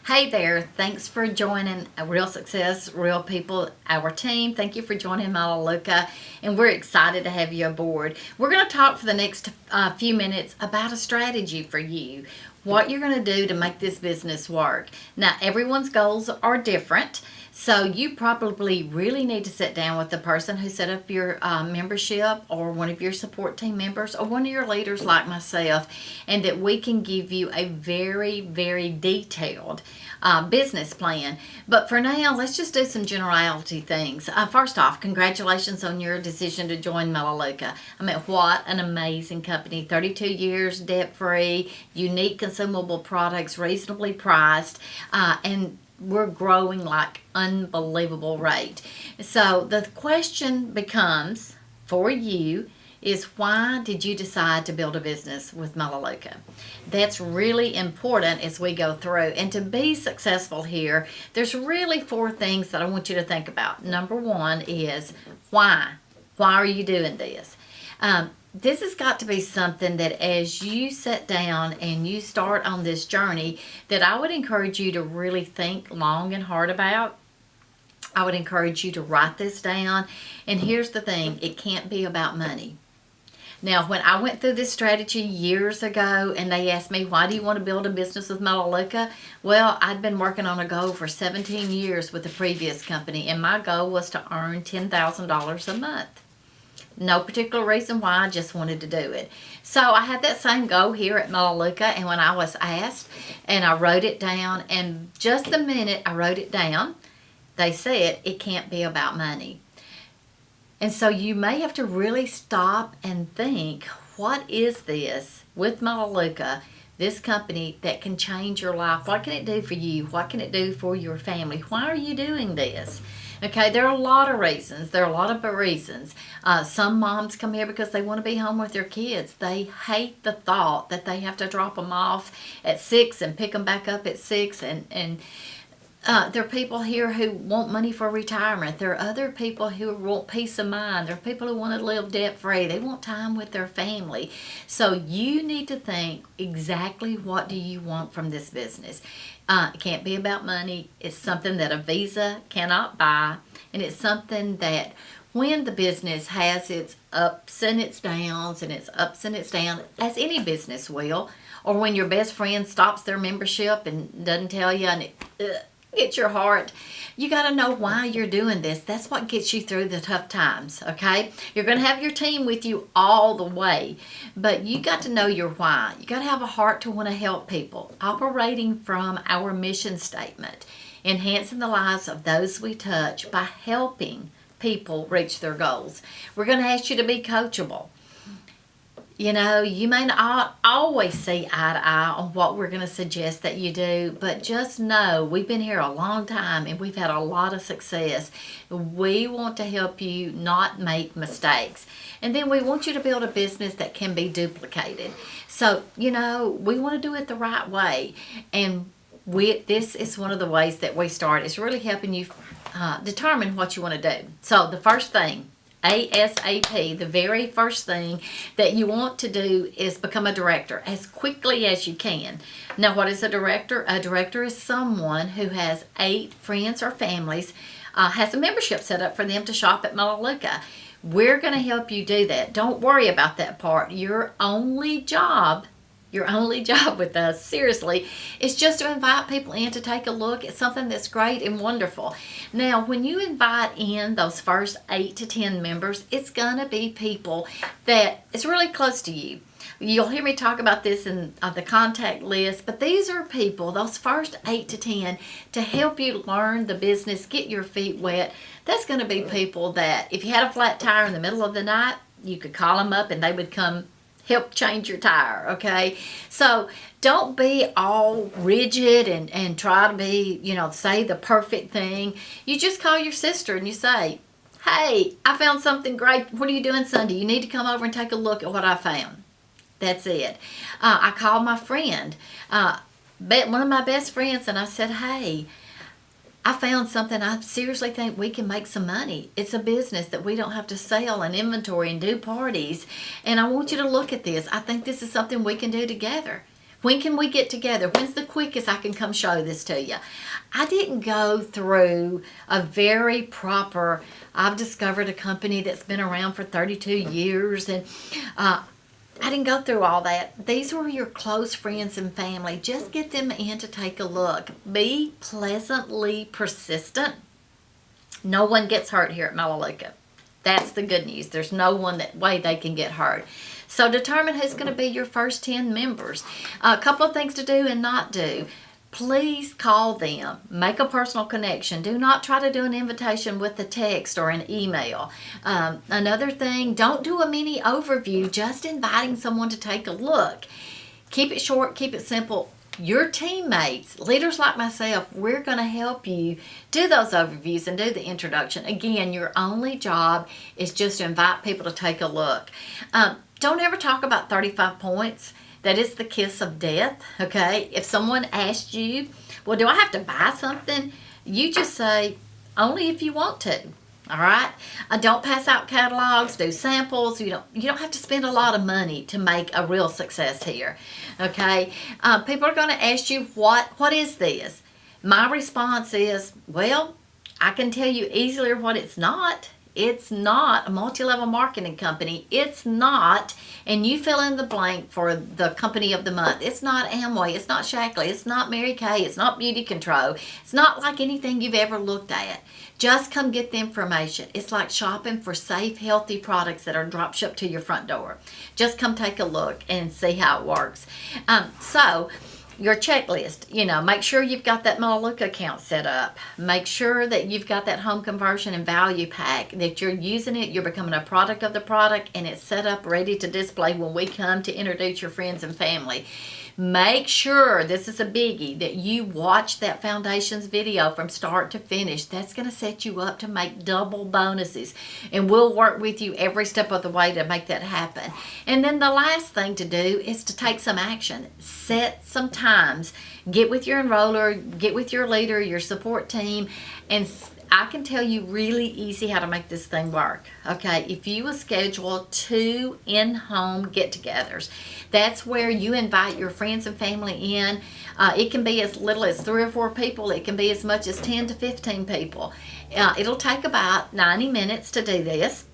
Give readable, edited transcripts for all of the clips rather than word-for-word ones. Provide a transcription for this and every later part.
Hey there, thanks for joining Real Success, Real People, our team. Thank you for joining Melaleuca, and we're excited to have you aboard. We're going to talk for the next few minutes about a strategy for you, what you're going to do to make this business work. Now, everyone's goals are different. So you probably really need to sit down with the person who set up your membership, or one of your support team members, or one of your leaders like myself, and that we can give you a very, very detailed business plan. But for now, let's just do some generality things. First off, congratulations on your decision to join Melaleuca. I mean, what an amazing company. 32 years debt-free, unique consumable products, reasonably priced, and we're growing like unbelievable rate. So the question becomes for you is, why did you decide to build a business with Melaleuca? That's really important as we go through. And to be successful here, there's really four things that I want you to think about. Number one is why. Why are you doing this? This has got to be something that as you sit down and you start on this journey, that I would encourage you to really think long and hard about. I would encourage you to write this down. And here's the thing, it can't be about money. Now, when I went through this strategy years ago and they asked me, why do you want to build a business with Melaleuca? Well, I'd been working on a goal for 17 years with the previous company, and my goal was to earn $10,000 a month. No particular reason why, I just wanted to do it. So I had that same goal here at Melaleuca, and when I was asked, and I wrote it down, and just the minute I wrote it down, they said it can't be about money. And so you may have to really stop and think, what is this with Melaleuca, this company, that can change your life? What can it do for you? What can it do for your family? Why are you doing this? Okay, there are a lot of reasons. There are a lot of reasons. Some moms come here because they want to be home with their kids. They hate the thought that they have to drop them off at 6 and pick them back up at 6. And there are people here who want money for retirement. There are other people who want peace of mind. There are people who want to live debt-free. They want time with their family. So you need to think exactly, what do you want from this business? It can't be about money. It's something that a Visa cannot buy. And it's something that when the business has its ups and its downs and its ups and its downs, as any business will, or when your best friend stops their membership and doesn't tell you, and it hits your heart, you got to know why you're doing this. That's what gets you through the tough times, okay? You're going to have your team with you all the way, but you got to know your why. You got to have a heart to want to help people, operating from our mission statement, enhancing the lives of those we touch by helping people reach their goals. We're going to ask you to be coachable. You know, you may not always see eye to eye on what we're going to suggest that you do, but just know we've been here a long time and we've had a lot of success. We want to help you not make mistakes. And then we want you to build a business that can be duplicated. So, you know, we want to do it the right way. And this is one of the ways that we start. It's really helping you determine what you want to do. So the first thing, ASAP, the very first thing that you want to do is become a director as quickly as you can. Now, what is a director? A director is someone who has 8 friends or families, has a membership set up for them to shop at Melaleuca. We're going to help you do that. Don't worry about that part. Your only job with us, seriously, is just to invite people in to take a look at something that's great and wonderful. Now, when you invite in those first 8 to 10 members, it's going to be people that is really close to you. You'll hear me talk about this in the contact list, but these are people, those first 8 to 10, to help you learn the business, get your feet wet. That's going to be people that if you had a flat tire in the middle of the night, you could call them up and they would come help change your tire, okay? So don't be all rigid and try to be, say the perfect thing. You just call your sister and you say, hey, I found something great. What are you doing Sunday? You need to come over and take a look at what I found. That's it. I called my friend, one of my best friends, and I said, hey, I found something. I seriously think we can make some money. It's a business that we don't have to sell and inventory and do parties. And I want you to look at this. I think this is something we can do together. When can we get together? When's the quickest I can come show this to you? I didn't go through a very proper, I've discovered a company that's been around for 32 years, and I didn't go through all that. These were your close friends and family. Just get them in to take a look. Be pleasantly persistent. No one gets hurt here at Melaleuca. That's the good news. There's no one that way they can get hurt. So determine who's going to be your first 10 members. A couple of things to do and not do. Please call them. Make a personal connection. Do not try to do an invitation with a text or an email. Another thing, don't do a mini overview, just inviting someone to take a look. Keep it short, keep it simple. Your teammates, leaders like myself, we're going to help you do those overviews and do the introduction. Again, your only job is just to invite people to take a look. Don't ever talk about 35 points. That is the kiss of death, okay? If someone asks you, well, do I have to buy something? You just say, only if you want to, all right? Don't pass out catalogs, do samples. You don't have to spend a lot of money to make a real success here, okay? People are going to ask you, what is this? My response is, well, I can tell you easily what it's not. It's not a multi-level marketing company. It's not, and you fill in the blank for the company of the month. It's not Amway. It's not Shackley. It's not Mary Kay. It's not Beauty Control. It's not like anything you've ever looked at. Just come get the information. It's like shopping for safe, healthy products that are drop shipped to your front door. Just come take a look and see how it works. So your checklist, make sure you've got that Melaleuca account set up. Make sure that you've got that home conversion and value pack, that you're using it, you're becoming a product of the product, and it's set up ready to display when we come to introduce your friends and family. Make sure, this is a biggie, that you watch that foundations video from start to finish. That's going to set you up to make double bonuses, and we'll work with you every step of the way to make that happen. And then the last thing to do is to take some action. Set some times. Get with your enroller, get with your leader, your support team, and I can tell you really easy how to make this thing work. Okay, if you will schedule 2 in-home get-togethers, that's where you invite your friends and family in. It can be as little as 3 or 4 people. It can be as much as 10 to 15 people. It'll take about 90 minutes to do this,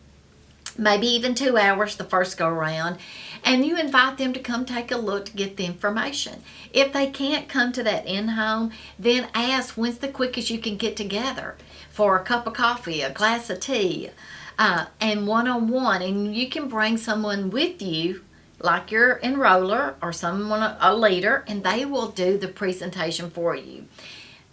maybe even 2 hours the first go around. And you invite them to come take a look to get the information. If they can't come to that in-home, then ask when's the quickest you can get together for a cup of coffee, a glass of tea, and one-on-one. And you can bring someone with you, like your enroller or someone, a leader, and they will do the presentation for you.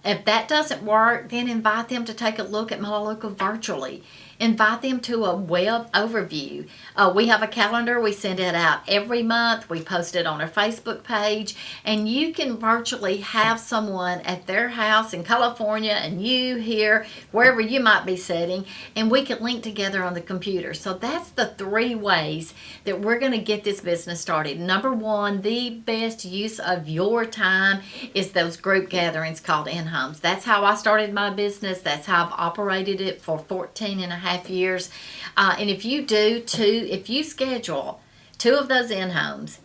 If that doesn't work, then invite them to take a look at Melaleuca virtually. Invite them to a web overview. We have a calendar. We send it out every month. We post it on our Facebook page. And you can virtually have someone at their house in California and you here, wherever you might be sitting, and we can link together on the computer. So that's the 3 ways that we're going to get this business started. Number 1, the best use of your time is those group gatherings called in-homes. That's how I started my business. That's how I've operated it for 14 and a half years. And if you schedule 2 of those in-homes,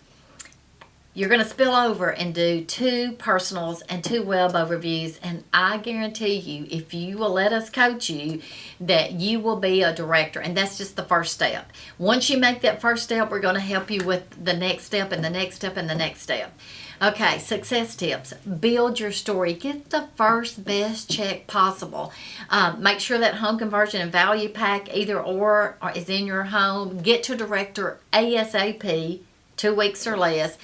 you're going to spill over and do 2 personals and 2 web overviews, and I guarantee you, if you will let us coach you, that you will be a director. And that's just the first step. Once you make that first step, we're going to help you with the next step and the next step and the next step. Okay, success tips. Build your story. Get the first best check possible. Make sure that home conversion and value pack either or is in your home. Get to director ASAP, 2 weeks or less.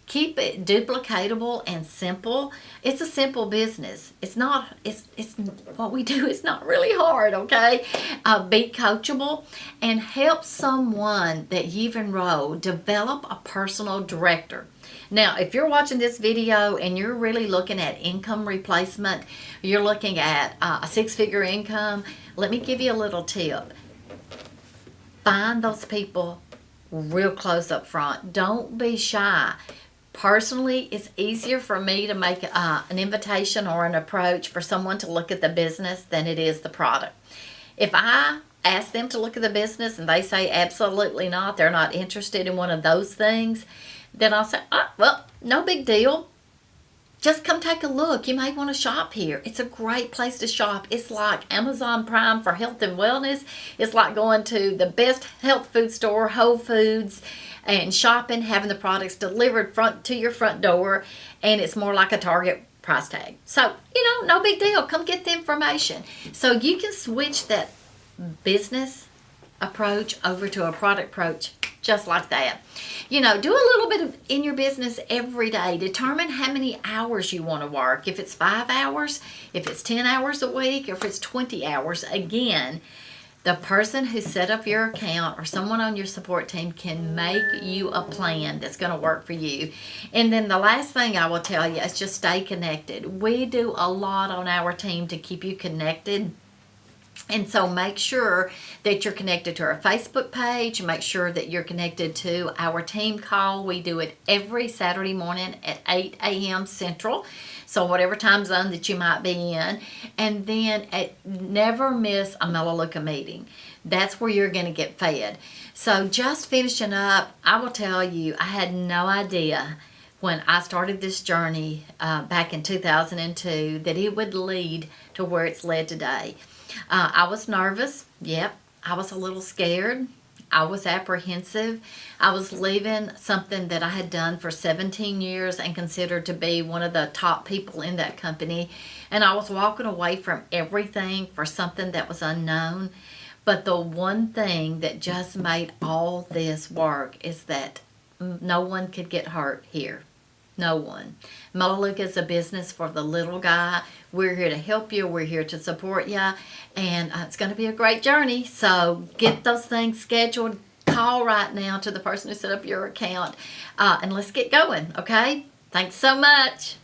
Keep it duplicatable and simple. It's a simple business. It's what we do is not really hard, okay? Be coachable and help someone that you've enrolled develop a personal director. Now, if you're watching this video and you're really looking at income replacement, you're looking at a 6-figure income, let me give you a little tip. Find those people real close up front. Don't be shy. Personally, it's easier for me to make an invitation or an approach for someone to look at the business than it is the product. If I ask them to look at the business and they say absolutely not, they're not interested in one of those things, then I'll say, well, No big deal. Just come take a look. You may want to shop here. It's a great place to shop. It's like Amazon Prime for health and wellness. It's like going to the best health food store, Whole Foods, and shopping, having the products delivered front to your front door, and it's more like a Target price tag. So, no big deal. Come get the information. So you can switch that business approach over to a product approach just like that. Do a little bit of in your business every day. Determine how many hours you want to work. If it's 5 hours, if it's 10 hours a week, or if it's 20 hours. Again, the person who set up your account or someone on your support team can make you a plan that's going to work for you. And then the last thing I will tell you is just stay connected. We do a lot on our team to keep you connected. And so make sure that you're connected to our Facebook page. Make sure that you're connected to our team call. We do it every Saturday morning at 8 a.m. Central. So whatever time zone that you might be in. And then never miss a Melaleuca meeting. That's where you're going to get fed. So just finishing up, I will tell you, I had no idea when I started this journey back in 2002 that it would lead to where it's led today. I was nervous. Yep. I was a little scared. I was apprehensive. I was leaving something that I had done for 17 years and considered to be one of the top people in that company. And I was walking away from everything for something that was unknown. But the one thing that just made all this work is that no one could get hurt here. No one. Melaleuca is a business for the little guy. We're here to help you. We're here to support you. And it's going to be a great journey. So get those things scheduled. Call right now to the person who set up your account. And let's get going, okay? Thanks so much.